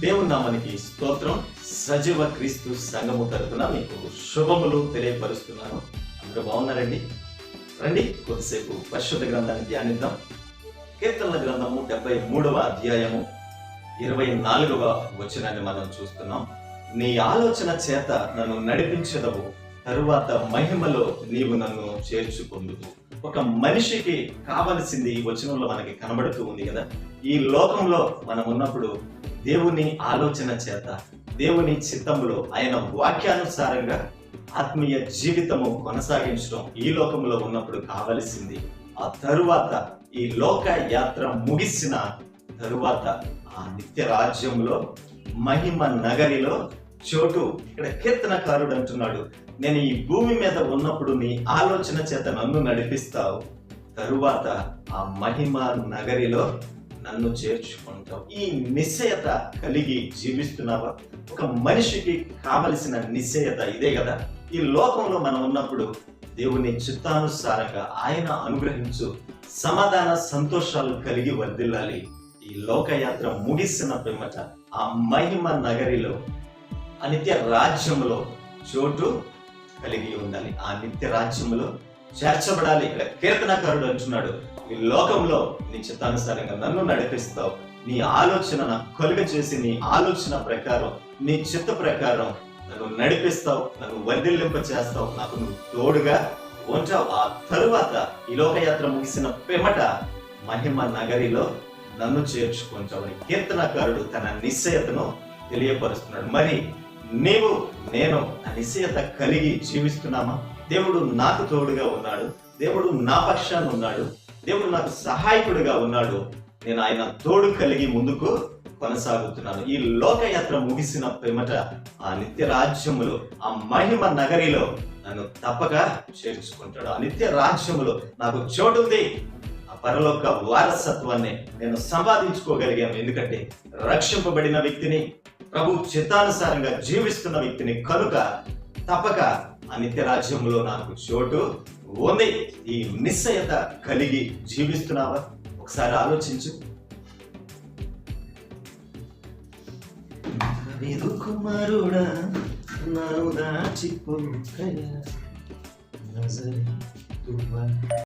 దేవుని నామానికి స్తోత్రం. సజీవ క్రీస్తు సంఘము తరపున మీకు శుభములు తెలియపరుస్తున్నాను. అందరూ బాగున్నారండి? రండి కొద్దిసేపు పరిశుద్ధ గ్రంథాన్ని ధ్యానిద్దాం. కీర్తనల గ్రంథము 73వ అధ్యాయము 24వ వచనాన్ని మనం చూస్తున్నాం. నీ ఆలోచన చేత నన్ను నడిపించదవు, తరువాత మహిమలో నీవు నన్ను చేర్చుకొందువు. ఒక మనిషికి కావలసింది ఈ వచనంలో మనకి కనబడుతూ ఉంది కదా. ఈ లోకంలో మనం ఉన్నప్పుడు దేవుని ఆలోచన చేత, దేవుని చిత్తములో, ఆయన వాక్యానుసారంగా ఆత్మీయ జీవితము కొనసాగించడం ఈ లోకంలో ఉన్నప్పుడు కావలసింది. ఆ తరువాత ఈ లోక యాత్ర ముగిసిన తరువాత ఆ నిత్య రాజ్యంలో, మహిమ నగరిలో చోటు. ఇక్కడ కీర్తనకారుడు అంటున్నాడు, నేను ఈ భూమి మీద ఉన్నప్పుడు నీ ఆలోచన చేత నన్ను నడిపిస్తావు, తరువాత ఆ మహిమ నగరిలో నన్ను చేర్చుకుంటావు. ఈ నిశ్చయత కలిగి జీవిస్తున్నావా? ఒక మనిషికి కావలసిన నిశ్చయత ఇదే కదా. ఈ లోకంలో మనం ఉన్నప్పుడు దేవుని చిత్తానుసారంగా ఆయన అనుగ్రహించు సమాధాన సంతోషాలు కలిగి వర్ధిల్లాలి. ఈ లోకయాత్ర ముగిసిన పిమ్మట ఆ మహిమ నగరిలో, ఆ నిత్య రాజ్యంలో చోటు కలిగి ఉండాలి. ఆ నిత్య రాజ్యంలో చేర్చబడాలి. ఇక్కడ కీర్తనకారుడు అంటున్నాడు, ఈ లోకంలో నీ చిత్తానుసారంగా నన్ను నడిపిస్తావు, నీ ఆలోచన నాకు కలుగ చేసి నీ ఆలోచన ప్రకారం, నీ చిత్త ప్రకారం నన్ను నడిపిస్తావు, నన్ను వర్ధిల్లింప చేస్తావు, నాకు నువ్వు తోడుగా ఉంటావు. ఆ తరువాత ఈ లోకయాత్ర ముగిసిన పిమ్మట మహిమ నగరిలో నన్ను చేర్చుకుంటావు అని కీర్తనకారుడు తన నిశ్చయతను తెలియపరుస్తున్నాడు. మరి నీవు నేను ఆ నిశ్చయత కలిగి జీవిస్తున్నామా? దేవుడు నాకు తోడుగా ఉన్నాడు, దేవుడు నా పక్షాన ఉన్నాడు, దేవుడు నాకు సహాయకుడిగా ఉన్నాడు, నేను ఆయన తోడు కలిగి ముందుకు కొనసాగుతున్నాను. ఈ లోకయాత్ర ముగిసిన పిమ్మట ఆ నిత్య రాజ్యములో, ఆ మహిమ నగరిలో నన్ను తప్పక చేర్చుకుంటాడు. ఆ నిత్య రాజ్యములో నాకు చోటు ఉంది. ఆ పరలోక వారసత్వాన్ని నేను సంపాదించుకోగలిగాను. ఎందుకంటే రక్షింపబడిన వ్యక్తిని, ప్రభు చిత్తానుసారంగా జీవిస్తున్న వ్యక్తిని కనుక తప్పక ఆ నిత్య రాజ్యంలో నాకు చోటు ఉంది. ఈ నిశ్చయత కలిగి జీవిస్తున్నావా? ఒకసారి ఆలోచించు. కుమారుడా నన్ను దాచిపోకయా.